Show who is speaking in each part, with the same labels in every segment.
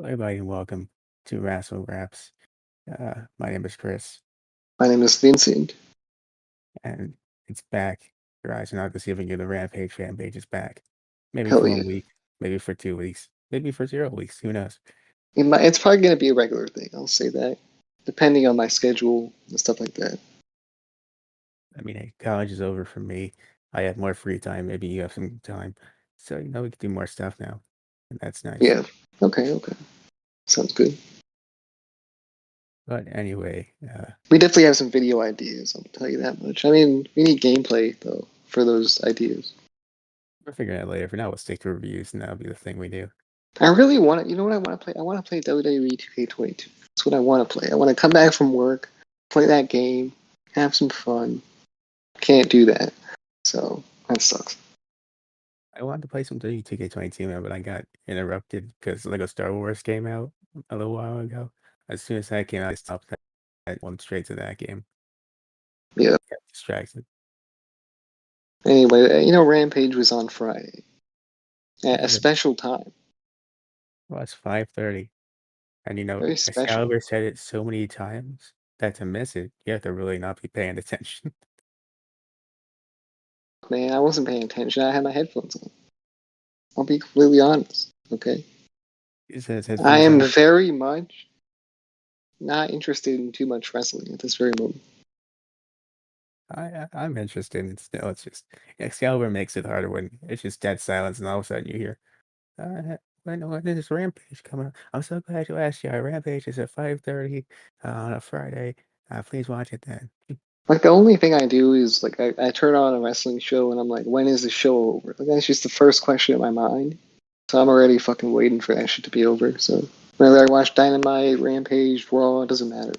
Speaker 1: Hello, everybody, and welcome to Wrassle Graps. My name is Chris,
Speaker 2: My name is Vincent.
Speaker 1: and it's back. Your eyes are not deceiving you. The Rampage Fanpage is back. Maybe
Speaker 2: Hell
Speaker 1: for
Speaker 2: yeah.
Speaker 1: 1 week, maybe for 2 weeks, maybe for 0 weeks. Who knows?
Speaker 2: It's probably going to be a regular thing. I'll say that. Depending on my schedule and stuff like that.
Speaker 1: I mean, hey, college is over for me. I have more free time. Maybe you have some time. So, we can do more stuff now. And that's nice.
Speaker 2: Yeah. Okay. Sounds good.
Speaker 1: But anyway,
Speaker 2: We definitely have some video ideas, I'll tell you that much. I mean, we need gameplay, though, for those ideas.
Speaker 1: we're figuring it out later. For now, we'll stick to reviews, and that'll be the thing we do.
Speaker 2: I really want to, you know what I want to play? I want to play WWE 2K22. That's what I want to play. I want to come back from work, play that game, have some fun. Can't do that. So, that sucks.
Speaker 1: I wanted to play some 2K22, man, but I got interrupted because Lego Star Wars came out a little while ago. As soon as that came out, I stopped that. I went straight to that game.
Speaker 2: Yeah.
Speaker 1: Got distracted.
Speaker 2: Anyway, Rampage was on Friday at a special time.
Speaker 1: Well, it's 5:30, and
Speaker 2: Very special.
Speaker 1: Excalibur said it so many times that to miss it, you have to really not be paying attention.
Speaker 2: Man, I wasn't paying attention. I had my headphones on. I'll be completely honest, okay?
Speaker 1: He says
Speaker 2: I
Speaker 1: headphones
Speaker 2: am
Speaker 1: on.
Speaker 2: very much not interested in too much wrestling at this very moment.
Speaker 1: I'm interested. It's just Excalibur makes it harder when it's just dead silence, and all of a sudden you hear. When is this Rampage coming up? I'm so glad you asked. Yeah, Rampage is at 5:30 on a Friday. Please watch it then.
Speaker 2: Like, the only thing I do is, like, I turn on a wrestling show and I'm like, when is the show over? Like, that's just the first question in my mind. So I'm already fucking waiting for that shit to be over. So whether I watch Dynamite, Rampage, Raw, it doesn't matter.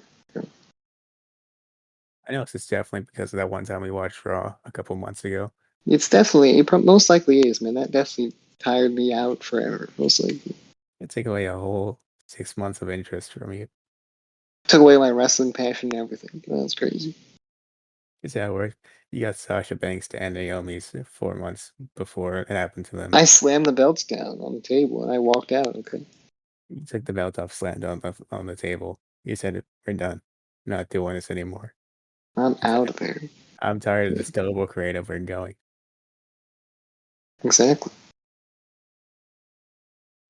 Speaker 1: I know it's definitely because of that one time we watched Raw a couple months ago.
Speaker 2: It's definitely, most likely is, man. That definitely tired me out forever, most likely.
Speaker 1: It took away a whole 6 months of interest from you.
Speaker 2: Took away my wrestling passion and everything. That's crazy.
Speaker 1: Is that where you got Sasha Banks and Naomi's 4 months before it happened to them?
Speaker 2: I slammed the belts down on the table and I walked out. Okay.
Speaker 1: You took the belt off, slammed on the table. You said, "We're done. Not doing this anymore."
Speaker 2: I'm
Speaker 1: You said,
Speaker 2: out of there.
Speaker 1: "I'm tired of this double creative. We're going."
Speaker 2: Exactly.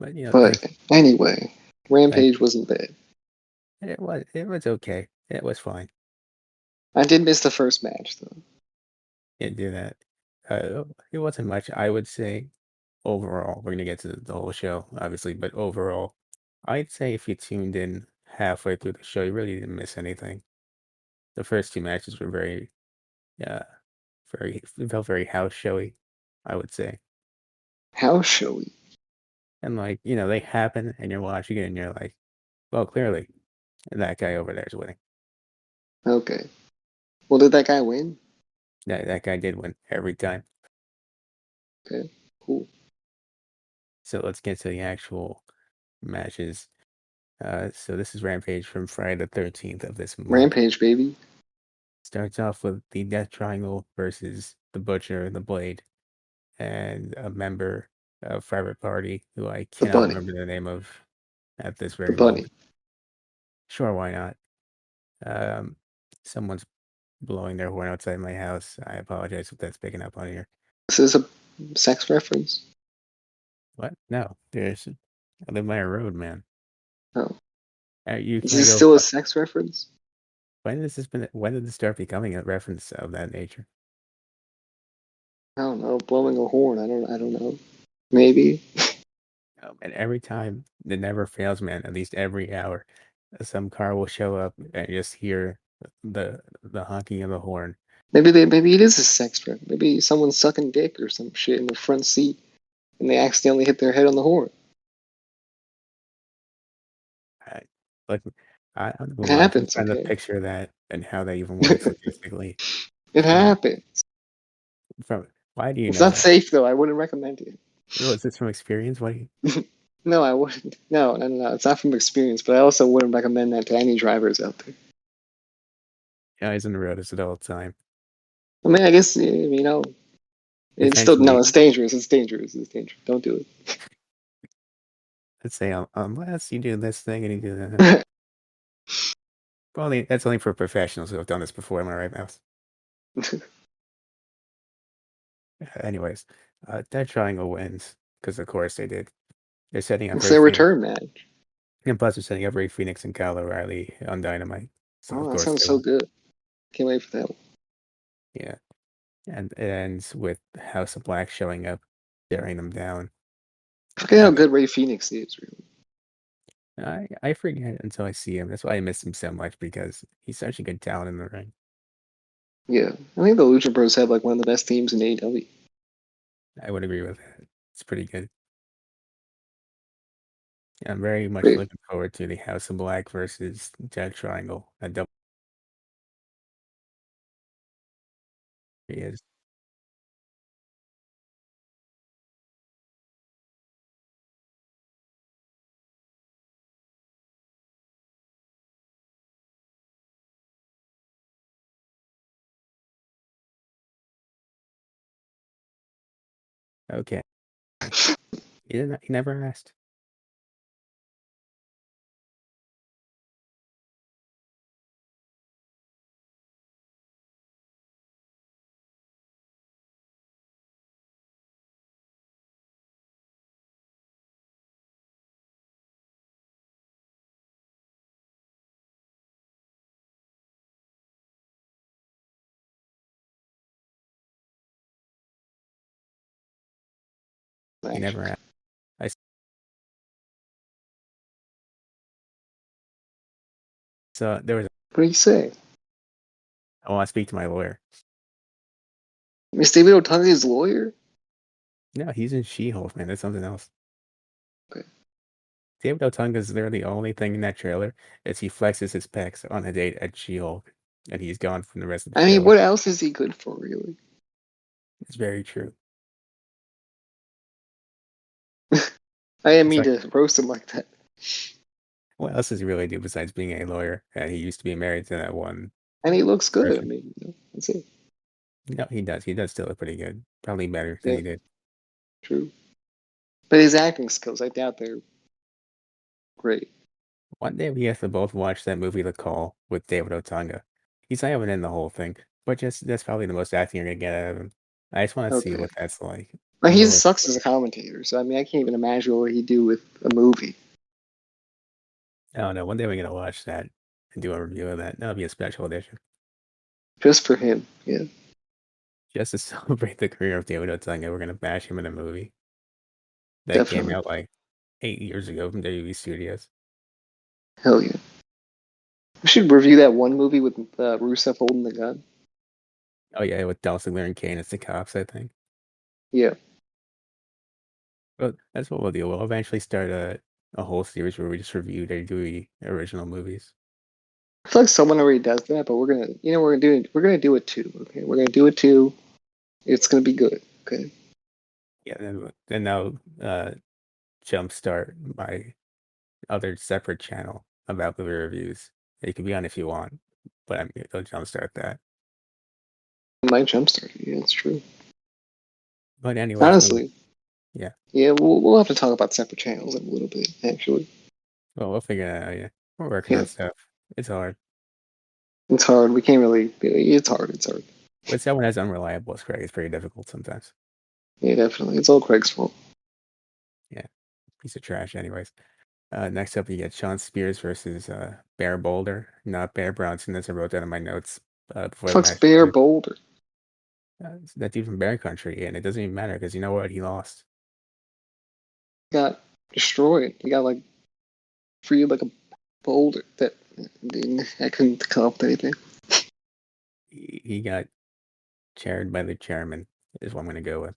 Speaker 1: But
Speaker 2: But anyway,
Speaker 1: thank
Speaker 2: Rampage wasn't bad.
Speaker 1: it was okay. It was fine.
Speaker 2: I did miss the first match though.
Speaker 1: Can't do that. It wasn't much. I would say overall, we're gonna get to the whole show, obviously, but overall, I'd say if you tuned in halfway through the show, you really didn't miss anything. The first two matches were uh, it felt very house showy, I would say.
Speaker 2: How showy.
Speaker 1: And they happen and you're watching it and you're like, well, clearly that guy over there is winning.
Speaker 2: Okay. Well, did that guy win?
Speaker 1: That guy did win every time.
Speaker 2: Okay. Cool.
Speaker 1: So let's get to the actual matches. So this is Rampage from Friday the 13th of this month.
Speaker 2: Rampage, baby.
Speaker 1: Starts off with the Death Triangle versus the Butcher, the Blade, and a member of Private Party who I
Speaker 2: The
Speaker 1: cannot
Speaker 2: bunny.
Speaker 1: remember the name of at this
Speaker 2: The
Speaker 1: very
Speaker 2: bunny.
Speaker 1: moment. Sure, why not? Someone's blowing their horn outside my house. I apologize if that's picking up on here.
Speaker 2: This is a sex reference?
Speaker 1: What? No, I live by a road, man.
Speaker 2: Oh.
Speaker 1: You
Speaker 2: Is
Speaker 1: can't
Speaker 2: this
Speaker 1: go.
Speaker 2: still a sex reference?
Speaker 1: When did this start becoming a reference of that nature?
Speaker 2: I don't know. Blowing a horn. I don't know. Maybe.
Speaker 1: And every time, it never fails, man. At least every hour, some car will show up and you just hear the honking of the horn.
Speaker 2: Maybe it is a sex reference. Maybe someone's sucking dick or some shit in the front seat and they accidentally hit their head on the horn.
Speaker 1: I, like, I don't know
Speaker 2: It
Speaker 1: why. I'm
Speaker 2: happens,
Speaker 1: trying to
Speaker 2: okay?
Speaker 1: picture that and how that even works statistically.
Speaker 2: It
Speaker 1: Um,
Speaker 2: happens.
Speaker 1: Why do you
Speaker 2: It's
Speaker 1: know
Speaker 2: not
Speaker 1: that?
Speaker 2: safe though. I wouldn't recommend it.
Speaker 1: Oh, is this from experience? Why do you?
Speaker 2: No, I wouldn't. No. It's not from experience, but I also wouldn't recommend that to any drivers out there.
Speaker 1: Guys on the road is it all the time.
Speaker 2: I mean, I guess it's still no.
Speaker 1: Eventually,
Speaker 2: It's dangerous. It's dangerous. It's dangerous. Don't do it.
Speaker 1: Let's say unless you do this thing and you do that. Well, that's only for professionals who have done this before. Am I right, Mouse? Anyways, that triangle wins because of course they did. They're setting up
Speaker 2: It's
Speaker 1: Ray
Speaker 2: their
Speaker 1: Phoenix,
Speaker 2: return match.
Speaker 1: and plus they're setting up Ray Phoenix and Kyle O'Reilly on Dynamite. So of
Speaker 2: Oh, that
Speaker 1: course
Speaker 2: sounds
Speaker 1: they
Speaker 2: so
Speaker 1: won.
Speaker 2: good. Can't wait for that one.
Speaker 1: Yeah, and it ends with House of Black showing up, staring them down.
Speaker 2: I forget how
Speaker 1: Having
Speaker 2: good Ray Phoenix is, really.
Speaker 1: I forget until I see him. That's why I miss him so much because he's such a good talent in the ring.
Speaker 2: Yeah. I think the Lucha Bros have like one of the best teams in AEW.
Speaker 1: I would agree with that. It's pretty good. I'm very much
Speaker 2: Great.
Speaker 1: looking forward to the House of Black versus Death Triangle. A double is okay. He didn't. He never asked. He
Speaker 2: Match.
Speaker 1: never asked. I saw there was.
Speaker 2: What do you say?
Speaker 1: I want to speak to my lawyer.
Speaker 2: Miss David Otunga's lawyer?
Speaker 1: No, he's in She-Hulk, man. That's something else.
Speaker 2: Okay.
Speaker 1: David Otunga's literally the only thing in that trailer is he flexes his pecs on a date at She-Hulk, and he's gone from the rest of the
Speaker 2: I mean,
Speaker 1: show.
Speaker 2: what else is he good for, really?
Speaker 1: It's very true.
Speaker 2: I didn't
Speaker 1: It's
Speaker 2: mean
Speaker 1: like,
Speaker 2: to roast him like that.
Speaker 1: what else does he really do besides being a lawyer? And he used to be married to that one
Speaker 2: And he looks good. I
Speaker 1: person.
Speaker 2: mean, that's it.
Speaker 1: No, he does. He does still look pretty good. Probably better than
Speaker 2: Yeah,
Speaker 1: he did.
Speaker 2: true. But his acting skills, I doubt they're great.
Speaker 1: One day we have to both watch that movie, The Call, with David Otunga. He's not even in the whole thing, but just that's probably the most acting you're gonna get out of him. I just want to see
Speaker 2: Okay.
Speaker 1: what that's like.
Speaker 2: But
Speaker 1: I'm
Speaker 2: he
Speaker 1: really looking
Speaker 2: sucks as
Speaker 1: forward
Speaker 2: a commentator, so I mean, I can't even imagine what he'd do with a movie.
Speaker 1: I don't know. One day we're gonna watch that and do a review of that. That'll be a special edition,
Speaker 2: Just for him. Yeah.
Speaker 1: just to celebrate the career of David Otunga. We're gonna bash him in a movie that came
Speaker 2: Definitely.
Speaker 1: out like 8 years ago from WB Studios.
Speaker 2: Hell yeah. We should review that one movie with Rusev holding the gun.
Speaker 1: Oh yeah, with Dolph Ziggler and Kane as the cops, I think.
Speaker 2: Yeah.
Speaker 1: But that's what we'll do. We'll eventually start a whole series where we just review the original movies.
Speaker 2: I feel like someone already does that, but we're gonna do it too. Okay, we're gonna do it too. It's gonna be good. Okay.
Speaker 1: Yeah, then now jumpstart my other separate channel about movie reviews. You can be on if you want, but I'm it'll jumpstart that.
Speaker 2: My jumpstart. Yeah, it's true.
Speaker 1: But anyways,
Speaker 2: Honestly,
Speaker 1: yeah.
Speaker 2: yeah, we'll have to talk about separate channels in a little bit. Actually,
Speaker 1: Well, we'll figure it out. Yeah, we're working
Speaker 2: yeah,
Speaker 1: on stuff. It's hard.
Speaker 2: it's hard. We can't really. It's hard. It's hard.
Speaker 1: When someone as unreliable as Craig, it's pretty difficult sometimes.
Speaker 2: Yeah, definitely. It's all Craig's fault.
Speaker 1: Yeah, piece of trash. Anyways, next up you get Sean Spears versus Bear Boulder, not Bear Bronson, as I wrote down in my notes before the
Speaker 2: Fuck's
Speaker 1: match
Speaker 2: Bear
Speaker 1: started.
Speaker 2: Boulder.
Speaker 1: It's that dude from Bear Country, and it doesn't even matter because you know what? He lost.
Speaker 2: Got destroyed. He got like freed like a boulder that I couldn't come up with anything.
Speaker 1: He got chaired by the chairman, is what I'm going to go with.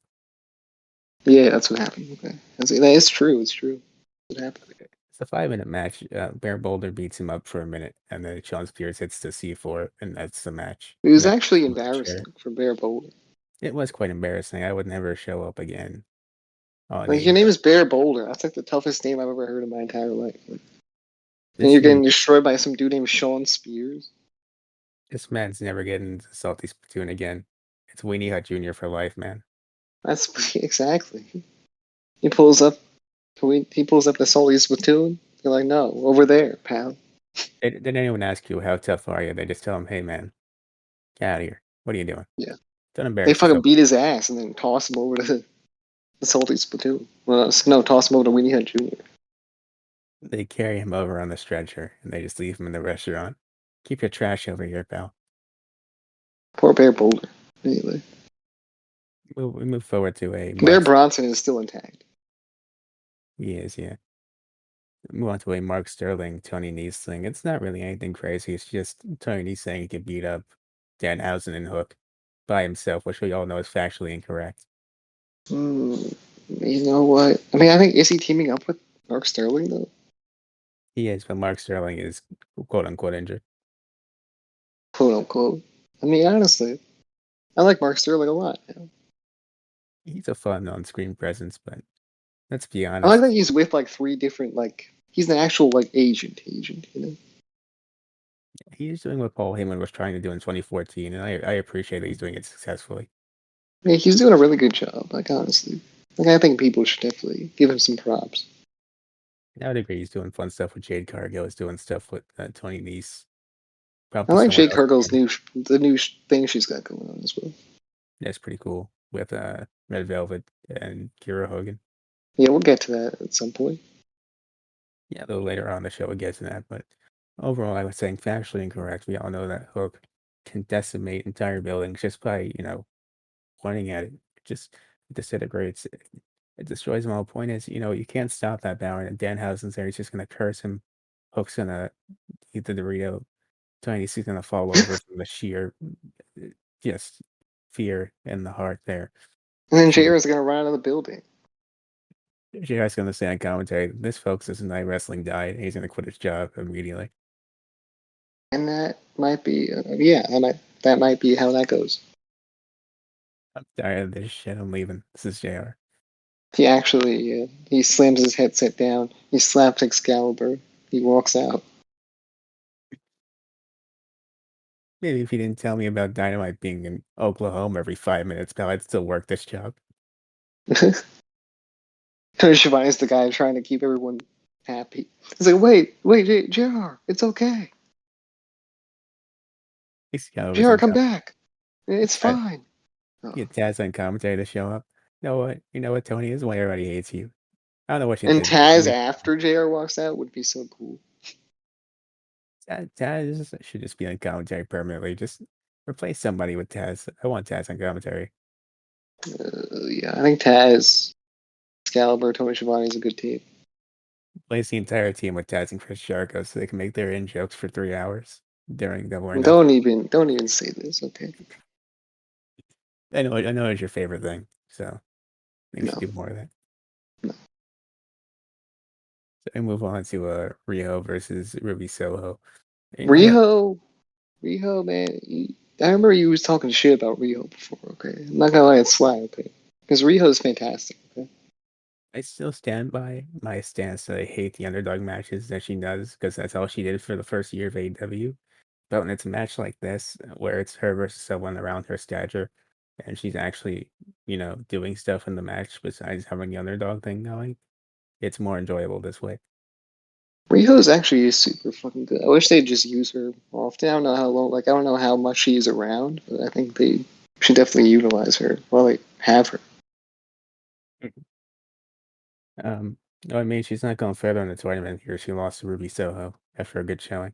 Speaker 2: Yeah, that's what happened. Okay, that is true. It's true. What happened?
Speaker 1: It's a 5 minute match. Bear Boulder beats him up for a minute, and then Sean Spears hits the C4, and that's the match.
Speaker 2: It
Speaker 1: And
Speaker 2: was
Speaker 1: then
Speaker 2: actually
Speaker 1: with the chair.
Speaker 2: embarrassing for Bear Boulder.
Speaker 1: It was quite embarrassing. I would never show up again on
Speaker 2: Like your name
Speaker 1: AEW.
Speaker 2: is Bear Boulder. That's like the toughest name I've ever heard in my entire life. Like, and
Speaker 1: This
Speaker 2: you're getting
Speaker 1: man,
Speaker 2: destroyed by some dude named Sean Spears.
Speaker 1: this man's never getting to Salty Splatoon again. It's Weenie Hut Jr. for life, man.
Speaker 2: That's exactly. He pulls up. He pulls up the Sully Splatoon. You're like, no, over there, pal.
Speaker 1: They didn't even ask you how tough are you. They just tell him, "Hey, man, get out of here. What are you doing?
Speaker 2: Yeah.
Speaker 1: Don't
Speaker 2: They
Speaker 1: embarrass
Speaker 2: fucking
Speaker 1: yourself."
Speaker 2: beat his ass and then toss him over to the Salty Splatoon. Well, no, toss him over to Weenie Hunt Jr.
Speaker 1: They carry him over on the stretcher and they just leave him in the restaurant. Keep your trash over here, pal.
Speaker 2: Poor Bear Boulder. Anyway,
Speaker 1: We move forward to a
Speaker 2: Bear
Speaker 1: Mark.
Speaker 2: Bronson is still intact.
Speaker 1: He is, yeah. Move on to a Mark Sterling, Tony Nese thing. It's not really anything crazy. It's just Tony Nese saying he could beat up Danhausen and Hook by himself, which we all know is factually incorrect.
Speaker 2: Hmm, you know what? I mean, I think is he teaming up with Mark Sterling though?
Speaker 1: He is, but Mark Sterling is quote unquote injured.
Speaker 2: Quote unquote. I mean, honestly, I like Mark Sterling a lot.
Speaker 1: He's a fun on screen presence, but let's be
Speaker 2: I like that
Speaker 1: honest.
Speaker 2: he's with like three different like he's an actual like agent, you know.
Speaker 1: He's doing what Paul Heyman was trying to do in 2014, and I appreciate that he's doing it successfully.
Speaker 2: Yeah, he's doing a really good job. Like honestly, like I think people should definitely give him some props.
Speaker 1: I would agree he's doing fun stuff with Jade Cargill. He's doing stuff with Tony Nese.
Speaker 2: I
Speaker 1: Probably
Speaker 2: like
Speaker 1: someone
Speaker 2: Jake
Speaker 1: else.
Speaker 2: Cargill's the new thing she's got going on as well.
Speaker 1: That's pretty cool with Red Velvet and Kira Hogan.
Speaker 2: Yeah, we'll get to that at some point.
Speaker 1: Yeah, a little later on in the show we'll get to that. But overall, I was saying factually incorrect. We all know that Hook can decimate entire buildings just by, pointing at it. Just disintegrates. It destroys them all. Point is, you can't stop that Baron. And Danhausen's there. He's just going to curse him. Hook's going to eat the Dorito. Tiny's going to fall over from the sheer, uh, just fear in the heart there.
Speaker 2: And then
Speaker 1: Fear.
Speaker 2: JR is gonna run out of the building.
Speaker 1: JR's going to say on commentary, this, folks, is a night wrestling diet. He's going to quit his job immediately.
Speaker 2: And that might be, yeah, that might be how that goes.
Speaker 1: I'm tired of this shit. I'm leaving. This is JR.
Speaker 2: He actually, he slams his headset down. He slaps Excalibur. He walks out.
Speaker 1: Maybe if you didn't tell me about Dynamite being in Oklahoma every 5 minutes, pal, I'd still work this job.
Speaker 2: Tony Schiavone's the guy trying to keep everyone happy. He's like, wait, JR, it's okay.
Speaker 1: Excalibur's
Speaker 2: JR,
Speaker 1: on
Speaker 2: come
Speaker 1: top.
Speaker 2: back. It's fine. Oh.
Speaker 1: Get Taz on commentary to show up. You know what? You know what, Tony? This is why everybody hates you. I don't know what you
Speaker 2: And
Speaker 1: did.
Speaker 2: Taz after JR walks out would be so cool.
Speaker 1: Taz should just be on commentary permanently. Just replace somebody with Taz. I want Taz on commentary.
Speaker 2: Yeah, I think Taz, Excalibur, Tony Schiavone is a good team.
Speaker 1: Replace the entire team with Taz and Chris Jericho so they can make their in jokes for 3 hours during Double or Nothing.
Speaker 2: Don't even say this, okay?
Speaker 1: I know it's your favorite thing, so maybe we should
Speaker 2: No.
Speaker 1: do more of that.
Speaker 2: No.
Speaker 1: So we move on to Rio versus Ruby Soho. You know what?
Speaker 2: Riho, man. I remember you was talking shit about Riho before, okay? I'm not gonna let it slide, okay? Because Riho's fantastic, okay?
Speaker 1: I still stand by my stance that I hate the underdog matches that she does because that's all she did for the first year of AEW. But when it's a match like this, where it's her versus someone around her stature, and she's actually, doing stuff in the match besides having the underdog thing going, it's more enjoyable this way.
Speaker 2: Riho's actually super fucking good. I wish they'd just use her often. I don't know how long, like, I don't know how much she's around, but I think they should definitely utilize her while they have her.
Speaker 1: No, I mean, she's not going further in the tournament here. She lost to Ruby Soho after a good showing.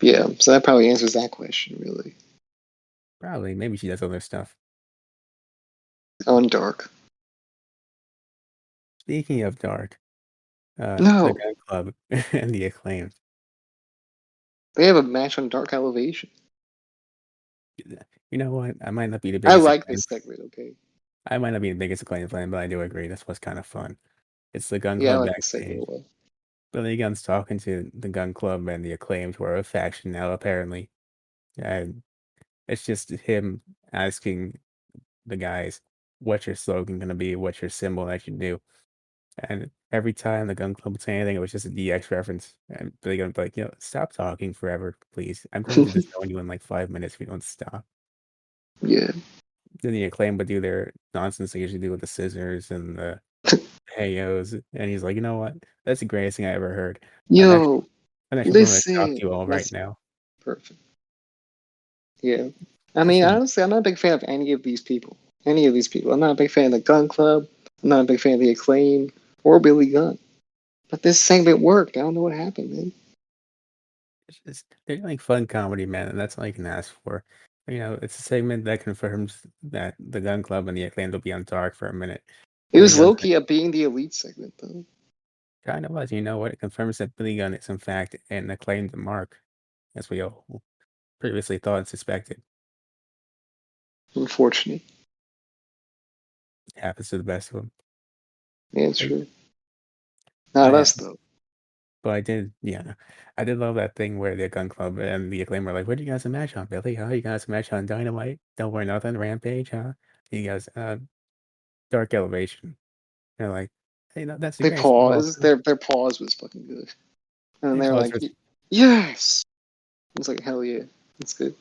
Speaker 2: Yeah, so that probably answers that question, really.
Speaker 1: Probably, maybe she does other stuff.
Speaker 2: On Dark.
Speaker 1: Speaking of dark, the
Speaker 2: No,
Speaker 1: Gun Club and the Acclaimed.
Speaker 2: they have a match on Dark Elevation.
Speaker 1: You know what? I might not be the
Speaker 2: I
Speaker 1: biggest
Speaker 2: like
Speaker 1: Acclaimed.
Speaker 2: this segment, okay?
Speaker 1: I might not be the biggest Acclaimed fan, but I do agree this was kind of fun. It's the Gun
Speaker 2: Yeah, I
Speaker 1: Club
Speaker 2: like this segment
Speaker 1: backstage.
Speaker 2: a lot.
Speaker 1: Billy Gunn's talking to the Gun Club and the Acclaimed, who are a faction now, apparently. And it's just him asking the guys, what's your slogan going to be? What's your symbol that you do? And every time the Gun Club would say anything, it was just a DX reference. And Billy Gunn would be like, stop talking forever, please. I'm going to disown you in like 5 minutes if you don't stop.
Speaker 2: Yeah.
Speaker 1: Then the Acclaim would do their nonsense they usually do with the scissors and the Heyos, and he's like, you know what? That's the greatest thing I ever heard. I'm actually,
Speaker 2: Yo,
Speaker 1: I'm actually going to talk
Speaker 2: listen.
Speaker 1: to you all right
Speaker 2: That's
Speaker 1: now.
Speaker 2: perfect. Yeah. I
Speaker 1: That's
Speaker 2: mean,
Speaker 1: the
Speaker 2: honestly, I'm not a big fan of any of these people. Any of these people. I'm not a big fan of the Gun Club. I'm not a big fan of the Acclaim or Billy Gunn. But this segment worked. I don't know what happened, man.
Speaker 1: they're like fun comedy, man, and that's all you can ask for. You know, it's a segment that confirms that the Gun Club and the Acclaimed will be on dark for a minute.
Speaker 2: It
Speaker 1: Billy
Speaker 2: was
Speaker 1: Gunn's
Speaker 2: low key a being the elite segment, though.
Speaker 1: kind of was, you know what? It confirms that Billy Gunn is in fact an acclaimed mark, as we all previously thought and suspected.
Speaker 2: Unfortunate.
Speaker 1: It happens to the best of them.
Speaker 2: Yeah, it's
Speaker 1: But,
Speaker 2: true. Not
Speaker 1: yeah,
Speaker 2: us, though.
Speaker 1: but I did love that thing where the Gun Club and the Acclaim were like, "What do you guys match on, Billy? Huh? You guys match on Dynamite? Don't worry, nothing. Rampage, huh? You guys, Dark Elevation." They're like, "Hey, no, that's the
Speaker 2: They
Speaker 1: greatest thing of all
Speaker 2: paused.
Speaker 1: time."
Speaker 2: Their pause was fucking good. And then
Speaker 1: They
Speaker 2: they were
Speaker 1: pause
Speaker 2: like,
Speaker 1: for,
Speaker 2: yes! I was like, hell yeah. That's good.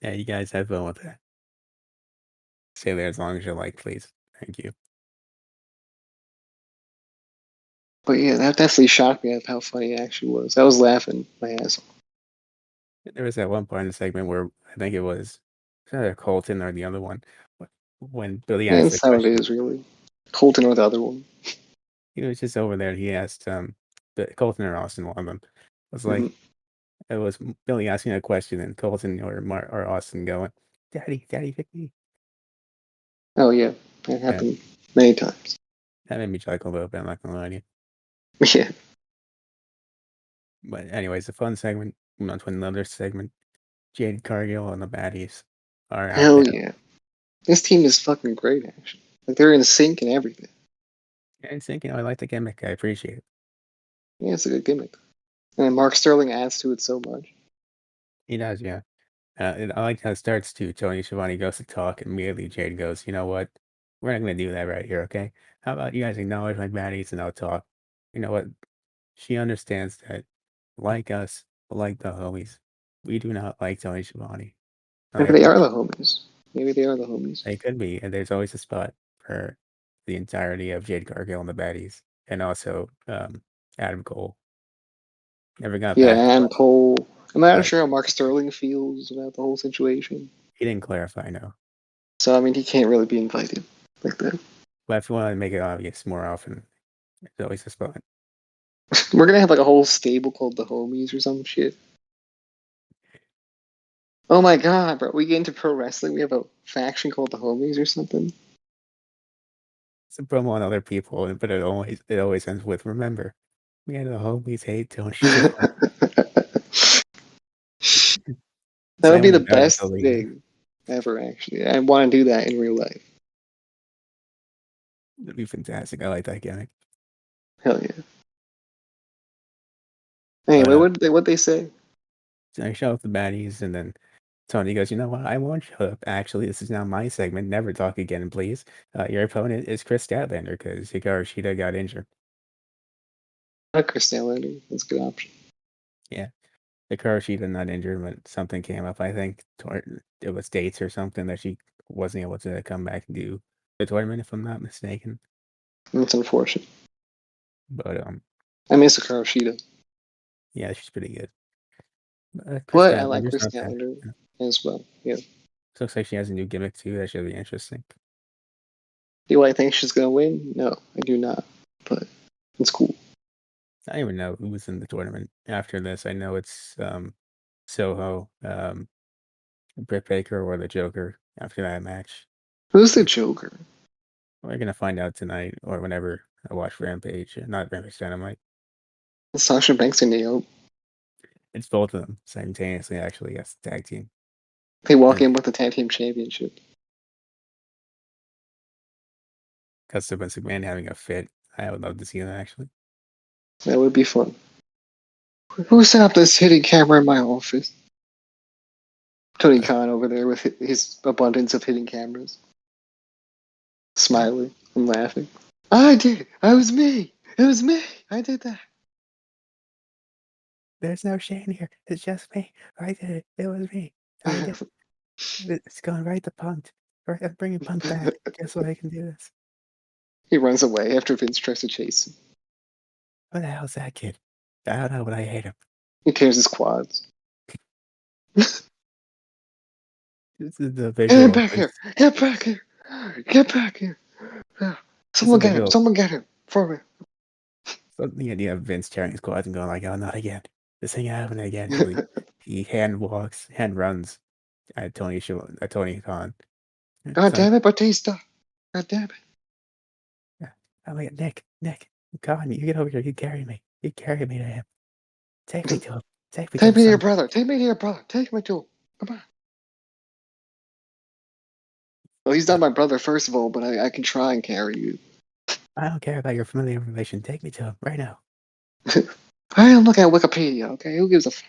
Speaker 1: yeah, you guys have fun with that. Stay there as long as you like, please. Thank you.
Speaker 2: But yeah, that definitely shocked me at how funny it actually was. I was laughing my ass off.
Speaker 1: There was that one part in the segment where I think it was either Colton or the other one when Billy
Speaker 2: And
Speaker 1: asked the
Speaker 2: that's how it
Speaker 1: question.
Speaker 2: is, really. Colton or the other one.
Speaker 1: He was just over there. He asked Colton or Austin, one of them. Was
Speaker 2: Hmm.
Speaker 1: like it was Billy asking a question and Colton or Austin going, "Daddy, pick me."
Speaker 2: Oh yeah, that
Speaker 1: Yeah,
Speaker 2: happened many times.
Speaker 1: that made me chuckle a little bit. I'm not gonna lie to you.
Speaker 2: Yeah,
Speaker 1: But anyways, a fun segment. Moving on to another segment. Jade Cargill and the baddies are out
Speaker 2: hell
Speaker 1: there.
Speaker 2: yeah. This team is fucking great, actually. Like they're in sync and everything.
Speaker 1: And thinking, I like the gimmick. I appreciate it.
Speaker 2: Yeah, it's a good gimmick. And Mark Sterling adds to it so much.
Speaker 1: He does, yeah. And I like how it starts too. Tony Schiavone goes to talk, and immediately Jade goes, "You know what? We're not going to do that right here, okay? How about you guys acknowledge my baddies and I'll talk?" You know what? She understands that, like us, like the homies, we do not like Tony Schiavone. And I
Speaker 2: Maybe they are
Speaker 1: appreciate
Speaker 2: the homies. Maybe they are the homies.
Speaker 1: it. It could be, and there's always a spot for the entirety of Jade Cargill and the baddies, and also Adam Cole. Never got
Speaker 2: Yeah,
Speaker 1: back to
Speaker 2: and
Speaker 1: us,
Speaker 2: Cole. I'm not
Speaker 1: but
Speaker 2: sure how Mark Sterling feels about the whole situation.
Speaker 1: he didn't clarify, no.
Speaker 2: So I mean, he can't really be invited like that.
Speaker 1: But if you want to make it obvious more often, there's always a spot.
Speaker 2: We're gonna have like a whole stable called the Homies or some shit. Oh my god, bro! We get into pro wrestling. We have a faction called the Homies or something.
Speaker 1: It's a promo on other people, but it always ends with, "Remember, we had the homies hate Tony Schiavone."
Speaker 2: That would be
Speaker 1: Silent
Speaker 2: the
Speaker 1: about it
Speaker 2: best
Speaker 1: until the end.
Speaker 2: thing ever. Actually, I want to do that in real life.
Speaker 1: That'd be fantastic. I like that gimmick.
Speaker 2: Hell yeah.
Speaker 1: But
Speaker 2: Anyway, what they say?
Speaker 1: so I show up the baddies, and then Tony goes, "You know what? I won't show up. Actually, this is now my segment. Never talk again, please. Your opponent is Chris Statlander because Hikaru Shida got injured."
Speaker 2: Not Chris Statlander. That's a good option.
Speaker 1: Yeah, Hikaru Shida not injured, but something came up. I think it was dates or something that she wasn't able to come back and do the tournament, if I'm not mistaken.
Speaker 2: That's unfortunate.
Speaker 1: But
Speaker 2: I miss Hikaru Shida,
Speaker 1: yeah, she's pretty good. Chris
Speaker 2: but I like
Speaker 1: Statlander's
Speaker 2: Chris
Speaker 1: not bad.
Speaker 2: Statlander
Speaker 1: Yeah.
Speaker 2: as well. Yeah.
Speaker 1: Looks like she has a new gimmick too. That should be interesting.
Speaker 2: Do I think she's gonna win? No, I do not. But it's cool.
Speaker 1: I don't even know who was in the tournament after this. I know it's Soho, Britt Baker, or the Joker after that match.
Speaker 2: Who's the Joker?
Speaker 1: We're gonna find out tonight or whenever I watch Rampage. Not Rampage Dynamite.
Speaker 2: Sasha Banks and Naomi.
Speaker 1: It's both of them simultaneously. Actually, yes, tag team.
Speaker 2: They walk
Speaker 1: And
Speaker 2: in with the tag team championship.
Speaker 1: because of Vince McMahon having a fit, I would love to see that actually.
Speaker 2: That would be fun. Who set up this hidden camera in my office? Tony Khan over there with his abundance of hidden cameras, smiling and laughing. I did it. It was me. It was me. I did that.
Speaker 1: There's no Shane here. It's just me. I did it. It was me. I did. It's going right to Punk. Right, I'm bringing Punk back just so I can do this.
Speaker 2: He runs away after Vince tries to chase him.
Speaker 1: Who the hell's that kid? I don't know, but I hate him.
Speaker 2: He tears his quads.
Speaker 1: This is the
Speaker 2: Get him
Speaker 1: visual of
Speaker 2: back here!
Speaker 1: Vince.
Speaker 2: Get back here! Get back here!
Speaker 1: This is
Speaker 2: Someone
Speaker 1: the
Speaker 2: get him!
Speaker 1: visual.
Speaker 2: Someone get him! For me!
Speaker 1: So the idea of Vince tearing his quads and going like, "Oh, not again! This ain't happening again." He hand runs at Tony Khan.
Speaker 2: God
Speaker 1: It's like,
Speaker 2: damn it, Batista! God damn it!
Speaker 1: yeah. I'm like, Nick, Khan, you get over here. You carry me. You carry me to him. Take me to him. Take me to
Speaker 2: Take
Speaker 1: him,
Speaker 2: me to your
Speaker 1: son.
Speaker 2: brother! Take me to your brother! Take me to him! Come on! Well, he's not my brother, first of all, but I can try and carry you.
Speaker 1: I don't care about your familiar information. Take me to him right now.
Speaker 2: I am looking at Wikipedia, okay? Who gives a f?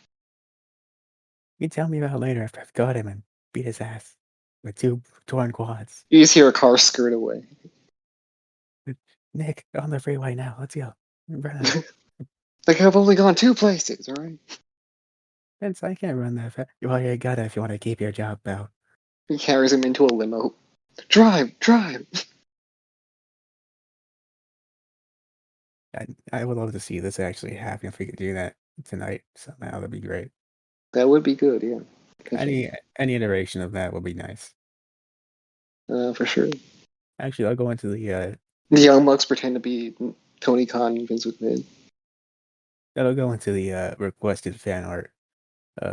Speaker 1: You can tell me about it later after I've got him and beat his ass with 2 torn quads.
Speaker 2: You just hear a car skirt away.
Speaker 1: Nick, on the freeway now. Let's go. Run.
Speaker 2: Like, I've only gone 2 places, alright?
Speaker 1: Vince, I can't run that fast. Well, you gotta if you want to keep your job, pal.
Speaker 2: He carries him into a limo. Drive! Drive!
Speaker 1: I would love to see this actually happen if we could do that tonight somehow. That'd be great.
Speaker 2: That would be good, yeah.
Speaker 1: Any iteration of that would be nice.
Speaker 2: For sure.
Speaker 1: Actually, I'll go into the
Speaker 2: The Young Bucks pretend to be Tony Khan and Vince McMahon.
Speaker 1: that'll go into the requested fan art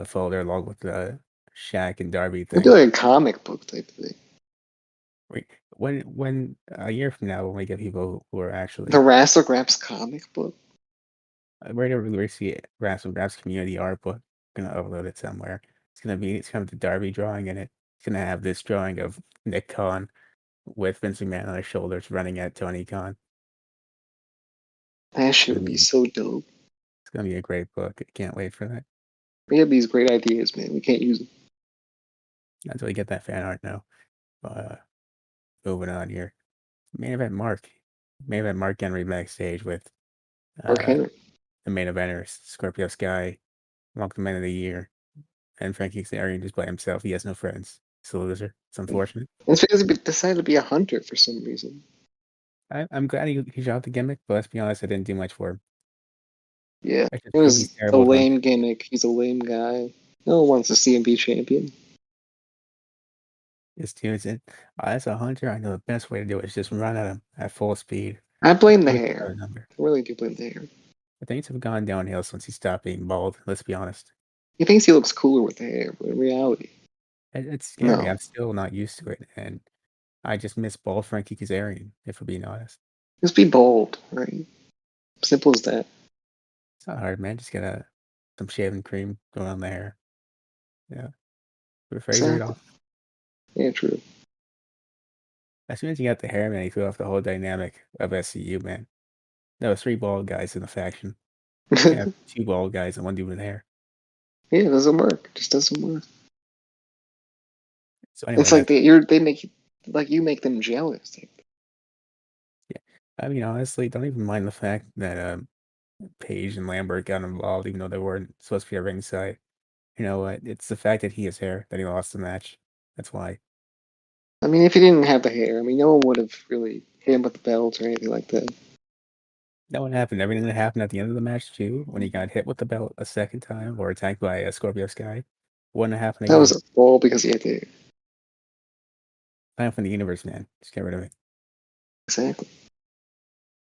Speaker 1: folder along with the Shaq and Darby
Speaker 2: We'll do
Speaker 1: thing.
Speaker 2: like a comic book type thing.
Speaker 1: When a year from now, when we get people who are
Speaker 2: The
Speaker 1: actually
Speaker 2: Wrassle Graps comic book.
Speaker 1: we're gonna release the Wrassle Graps community art book. Gonna upload it somewhere. It's gonna have the Darby drawing in it. It's gonna have this drawing of Nick Khan with Vince McMahon on his shoulders running at Tony Khan.
Speaker 2: That shit would be so dope.
Speaker 1: It's gonna be a great book. I can't wait for that.
Speaker 2: We have these great ideas, man. We can't use them.
Speaker 1: Until we get that fan art now. Moving on here. Main event Mark. Main event Mark Henry backstage with
Speaker 2: Mark Henry.
Speaker 1: the main eventers, Scorpio Sky, Mark the Man of the Year, and Frankie Kazarian just by himself. He has no friends. He's a loser. It's unfortunate.
Speaker 2: It's because he decided to be a hunter for some reason.
Speaker 1: I'm glad he dropped the gimmick, but let's be honest, I didn't do much for him.
Speaker 2: Yeah.
Speaker 1: I just
Speaker 2: It
Speaker 1: feel he's
Speaker 2: was a
Speaker 1: terrible at hunting.
Speaker 2: lame gimmick. He's a lame guy. No one wants to see him be champion.
Speaker 1: Just tunes in. As a hunter, I know the best way to do it is just run at him at full speed.
Speaker 2: I blame the
Speaker 1: With
Speaker 2: hair.
Speaker 1: a number.
Speaker 2: I really do blame the hair.
Speaker 1: But things have gone downhill since he stopped being bald. Let's be honest.
Speaker 2: He thinks he looks cooler with the hair, but in reality,
Speaker 1: It's scary.
Speaker 2: no.
Speaker 1: I'm still not used to it, and I just miss bald Frankie Kazarian, if we're being honest.
Speaker 2: Just be bold, right? Simple as that.
Speaker 1: It's not hard, man. Just get some shaving cream going on the hair. Yeah. Rephrase it
Speaker 2: Exactly.
Speaker 1: off.
Speaker 2: Yeah, true.
Speaker 1: As soon as you got the hair, man, you threw off the whole dynamic of SCU, man. There was 3 bald guys in the faction. You have 2 bald guys and 1 dude with hair.
Speaker 2: Yeah, it doesn't work. It just doesn't work.
Speaker 1: So anyway,
Speaker 2: It's like they make you make them jealous.
Speaker 1: yeah. I mean, honestly, don't even mind the fact that Page and Lambert got involved, even though they weren't supposed to be at ringside. You know what? It's the fact that he has hair that he lost the match. That's why.
Speaker 2: I mean, if he didn't have the hair, I mean, no one would have really hit him with the belt or anything like that.
Speaker 1: That one happened. Everything that happened at the end of the match too, when he got hit with the belt a second time or attacked by a Scorpio Sky, wouldn't happen
Speaker 2: That
Speaker 1: again.
Speaker 2: was all because he had the hair.
Speaker 1: Time from the universe, man. Just get rid of it.
Speaker 2: Exactly.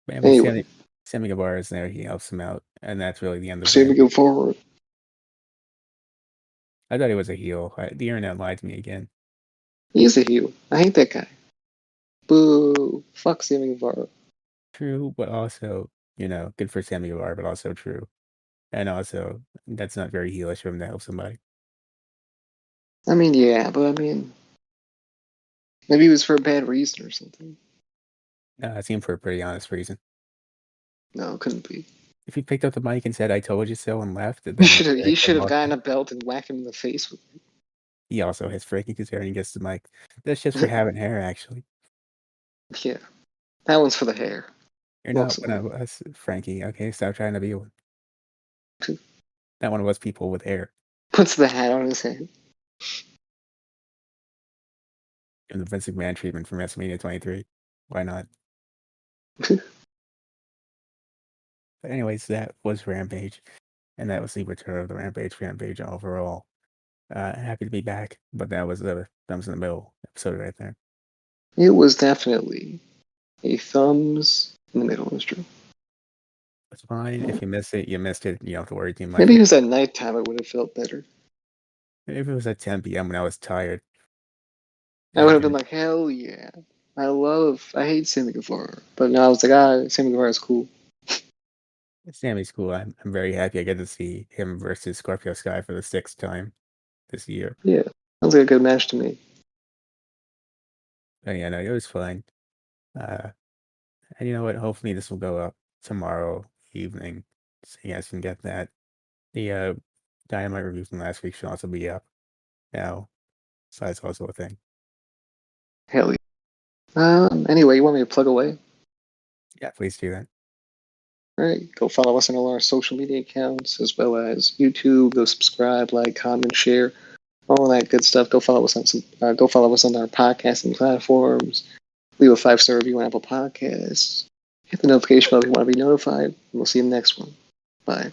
Speaker 1: But anyway,
Speaker 2: Anyway,
Speaker 1: Sammy Guevara is there. He helps him out, and that's really the end of
Speaker 2: see we
Speaker 1: him.
Speaker 2: go forward.
Speaker 1: I thought he was a heel. The internet lied to me again.
Speaker 2: He's a heel. I hate that guy. Boo. Fuck Sammy Guevara.
Speaker 1: True, but also, good for Sammy Guevara, but also true. And also, that's not very heelish of him to help somebody.
Speaker 2: I mean, yeah, but I mean, maybe it was for a bad reason or something.
Speaker 1: No, it seemed for a pretty honest reason.
Speaker 2: No, it couldn't be.
Speaker 1: If he picked up the mic and said, "I told you so," and left, then
Speaker 2: He should have gotten a belt and whacked him in the face with it.
Speaker 1: He also has Frankie Kazarian gets the mic. That's just for having hair, actually.
Speaker 2: Yeah. That one's for the hair.
Speaker 1: You're not one of us, Frankie. Okay, stop trying to be one. Not one of us people with hair.
Speaker 2: Puts the hat on his head.
Speaker 1: And the Vince McMahon treatment from WrestleMania 23. Why not? But anyways, that was Rampage, and that was the return of the Rampage Fanpage overall. Happy to be back, but that was the thumbs in the middle episode right there.
Speaker 2: It was definitely a thumbs in the middle. It's true.
Speaker 1: It's fine. If you missed it, you missed it. You don't have to worry too much.
Speaker 2: Maybe it was at nighttime. It would have felt better.
Speaker 1: If it was at 10 p.m. when I was tired,
Speaker 2: I would
Speaker 1: and
Speaker 2: have been like, hell yeah. I hate Sammy Guevara. But now I was like, Sammy Guevara is cool.
Speaker 1: Sammy's cool. I'm very happy I get to see him versus Scorpio Sky for the 6th time this year.
Speaker 2: Yeah. Sounds like a good match to me.
Speaker 1: But yeah, no, it was fun. And you know what? Hopefully this will go up tomorrow evening, so you guys can get that. The Dynamite review from last week should also be up now, so that's also a thing.
Speaker 2: Hell yeah. Anyway, you want me to plug away?
Speaker 1: Yeah, please do that.
Speaker 2: All right, go follow us on all our social media accounts as well as YouTube. Go subscribe, like, comment, share, all that good stuff. Go follow us on Go follow us on our podcasting platforms. Leave a 5-star review on Apple Podcasts. Hit the notification bell if you want to be notified. And we'll see you in the next one. Bye.